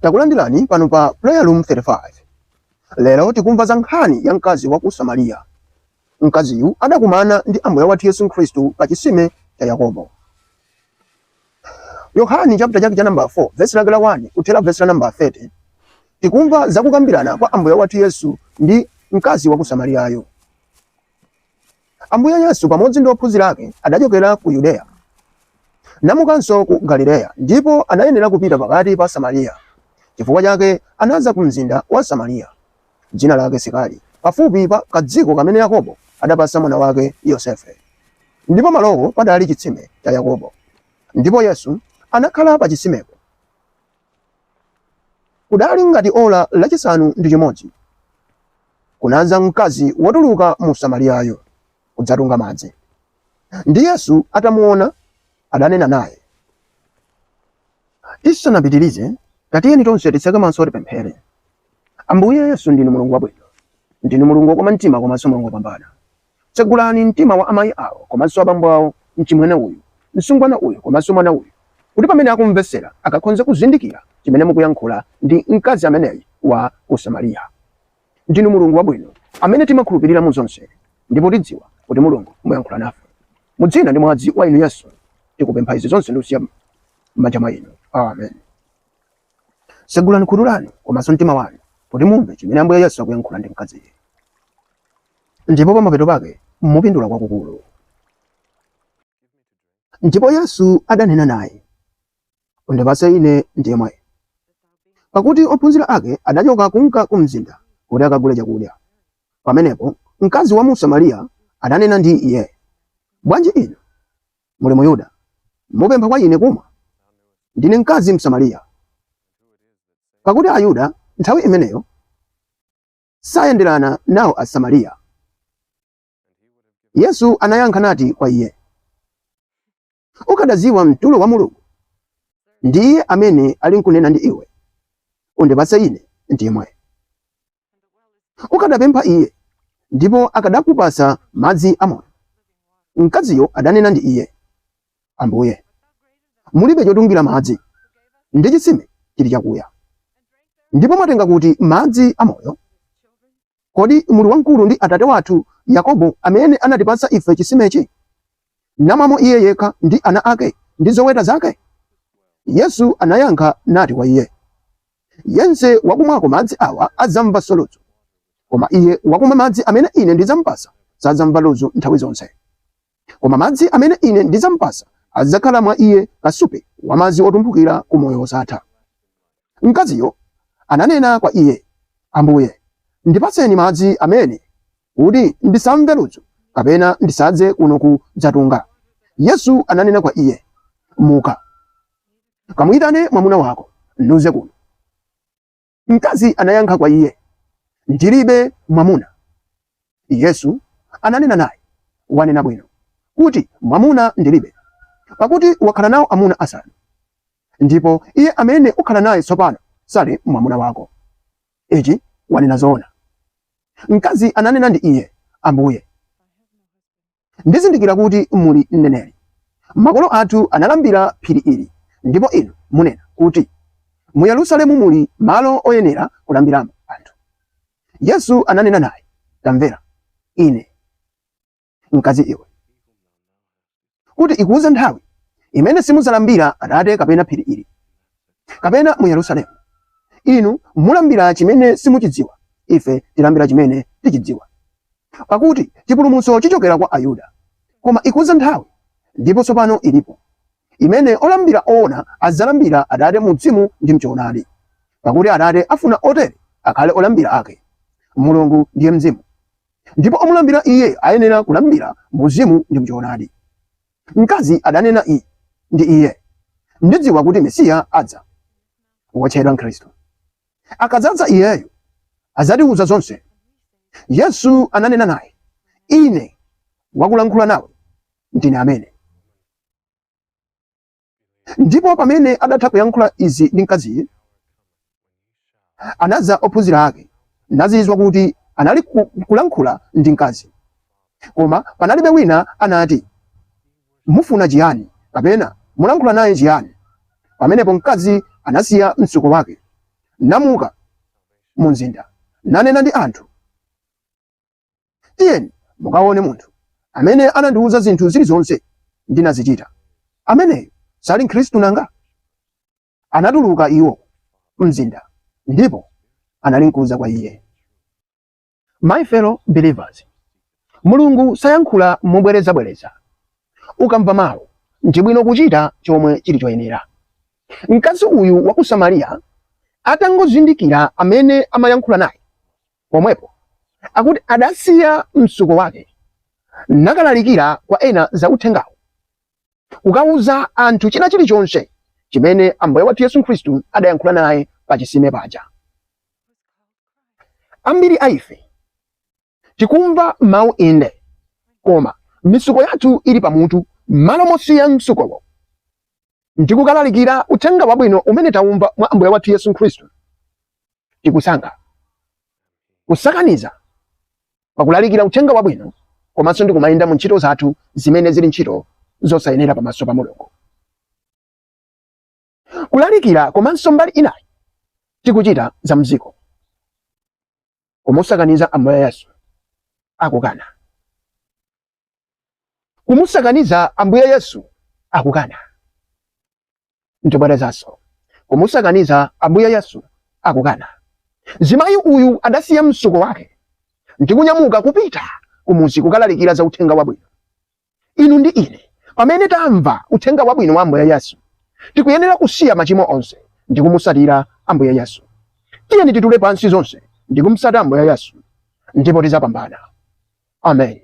Takulandirani pano pa Prayer Room 35. Lero tikumva za nkhani ya mkazi wa ku Samariya. Mkaziyu adakumana ndi Ambuye wathu Yesu Khristu pa chisime cha Yakobo. Yohani chapter chake cha number 4 verse lake la 1 kuthera verse la number 30. Tikumva za kukambirana kwa Ambuye wathu Yesu ndi mkazi wa ku Samariyayo. Ambuye Yesu pamodzi ndi ophunzira ake adachokera ku Yudeya namukanso ku Galileya, ndipo anayenera kupita pakati pa Samariya. Chifukwa chake anaza ku mzinda wa Samariya, dzina lake Sikari, pafupi pa kadziko kamene Yakobo adapasa mwana wake Yosefe. Ndipo malowo padali chitsime cha Yakobo. Ndipo Yesu anakhala pa chisimeko. Kudali ngati ola lachisanu ndi chimodzi. Kunaza mkazi wotuluka mu Samariyayo kudzatunga madzi. Ndi Yesu atamuona adanena naye. Tisanapitirize, tatiyeni tonse titseke maso tipemphere. Ambuye Yesu ndinu Mulungu wabwino, ndinu Mulungu wokoma mtima komanso Mulungu wopambana. Tsegulani mtima wa amayi awo komanso abambo awo, mchimwene uyu, msungwana uyu komanso mwana uyu, kuti pamene akumvesera akakhonze kuzindikira chimene mukuyankhula ndi mkazi ameneyi wa ku Samariya. Ndinu Mulungu wabwino amene timakhulupirira mu zonse, ndipo tidziwa kuti Mulungu muyankhula nafe. Mudzina ndi mwadzi wa inu Yesu tikupempha izi zonse ndi kusiya m'manja mwa inu. Amen. Segulani khutu lanu komanso mtima wanu kuti mumve chimene Ambuye Yesu akuyankhula ndi mkaziyi. Ndipo pamapeto pake mupindula kwakukulu. Ndipo Yesu adanena naye, undipatse ine ndimwe. Pakuti ophunzira ake adachoka kunka ku mzinda kuti akagule chakudya. Pamenepo mkazi wa mu Samariya adanena ndi iye, bwanji inu muli mu Yuda mupempha kwa ine kumwa? Ndine mkazi Msamariya. Pakuti Ayuda nthawi imeneyo sayenderana nawo Asamariya. Yesu anayankha nati kwa iye, ukadadziwa mtulo wa Mulungu, ndiye amene ali nkunena ndi iwe, undipatse ine ndimwe. Ukadapempha iye, ndipo akadakupasa madzi amoyo. Mkaziyo adanena ndi iye, Ambuye, mulibe chotungira madzi, ndi chitsime chili chakuya. Ndipo mwatenga kuti madzi amoyo? Kodi muli wamkulu ndi Atate wathu Yakobo amene anatipatsa ife chisimechi, namwamo iye yekha ndi ana ake ndi zoweta zake? Yesu anayankha nati kwa iye, yense wakumwako madzi awa adzamva ludzu, koma iye wakumwa madzi amene ine ndidzamupasa sadzamva ludzu nthawi zonse. Koma madzi amene ine ndidzamupasa adzakhala mwa iye kasupe wa madzi otumphukira ku moyo wosatha. Mkaziyo ananena kwa iye, Ambuye, ndipatseni madzi amene kuti ndisamve ludzu kapena ndisadze kuno kudzatunga. Yesu ananena kwa iye, muka, kamuyitane mwamuna wako nuze kuno. Mkazi anayankha kwa iye, ndilibe mwamuna. Yesu ananena naye, wanena bwino kuti mwamuna ndilibe, pakuti wakhala nawo amuna asanu, ndipo iye amene ukhala naye tsopano sali mwamuna wako. Ichi wanena zoona. Mkazi ananena ndi iye, Ambuye, ndizindikira kuti muli mneneri. Makolo athu analambira phiri ili, ndipo inu munena kuti mu Yerusalemu muli malo oyenera kulambiramo anthu. Yesu ananena naye, tamvera ine mkazi iwe, kuti ikuuze nthawi imene simudzalambira Atate kapena phiri ili, kapena mu Yerusalemu. Inu mulambira chimene simuchidziwa, ife tilambira chimene tichidziwa. Pakuti chipulumutso chichokera kwa Ayuda. Koma ikuuza nthawi, ndipo tsopano ilipo, imene olambira oona adzalambira Atate mu mzimu ndi m'choonadi. Pakuti Atate afuna otere akhale olambira ake. Mulungu ndiye mzimu, ndipo omulambira iye ayenera kulambira mu mzimu ndi m'choonadi. Mkazi adanena ndi iye, ndidziwa kuti Mesiya adza, wotchedwa Khristu. Akadzadza iyeyo adzatiwuza zonse. Yesu ananena naye, ine wakulankhula nawe ndine amene. Ndipo pamene adatha kuyankhula izi ndi mkaziyi, anadza ophunzira ake nazizwa kuti anali kulankhula ndi mkazi. Koma panalibe wina anati, mufuna chiyani kapena mulankhula naye chiyani? Pamenepo mkazi anasiya mtsuko wake namuka mu mzinda nanena ndi anthu, tiyeni mukaone munthu amene anandiwuza zinthu zilizonse ndinazichita. Ameneyo sali Khristu nanga? Anatuluka iwo mzinda ndipo analinkuza kwa iye. My fellow believers, Mulungu sayankhula mobwerezabwereza. Ukamva mawu ndi bwino kuchita chomwe chili choyenera. Mkazi uyu wa ku Samariya atangozindikira amene amayankhula naye, pomwepo akuti adasiya msuko wake nakalalikira kwa ena za uthengawo, ukawuza anthu china chilichonse chimene Ambuye wathu Yesu Khristu adayankhula naye pa chisime paja. Ambiri a ife tikumva mawu inde, koma misuko yathu ili pamutu malo mosiya msukowo ndikukalalikira uthenga wabwino umene taumva mwa Ambuye wathu Yesu Khristu. Tikusankha kusakaniza pakulalikira uthenga wabwino, komanso ndikumayenda mu ntchito zathu zimene zili ntchito zosayenera pamaso pa Mulungu. Kulalikira komanso mbali inayi tikuchita za mziko, kumusakaniza Ambuye Yesu akukana. Kumusakaniza Ambuye Yesu akukana. Ntibwerezanso, kumusakaniza Ambuye Yesu akukana. Zimayi uyu adasiya msuko wake ndikunyamuka kupita kumuzi kukalalikira za uthenga wabwino. Inu ndi ine pamene tamva uthenga wabwino wa Ambuye Yesu tikuyenera kusiya machimo onse ndikumusatira Ambuye Yesu. Tiyeni titule pansi zonse ndikumutsata Ambuye Yesu ndipo tizapambana. Amen.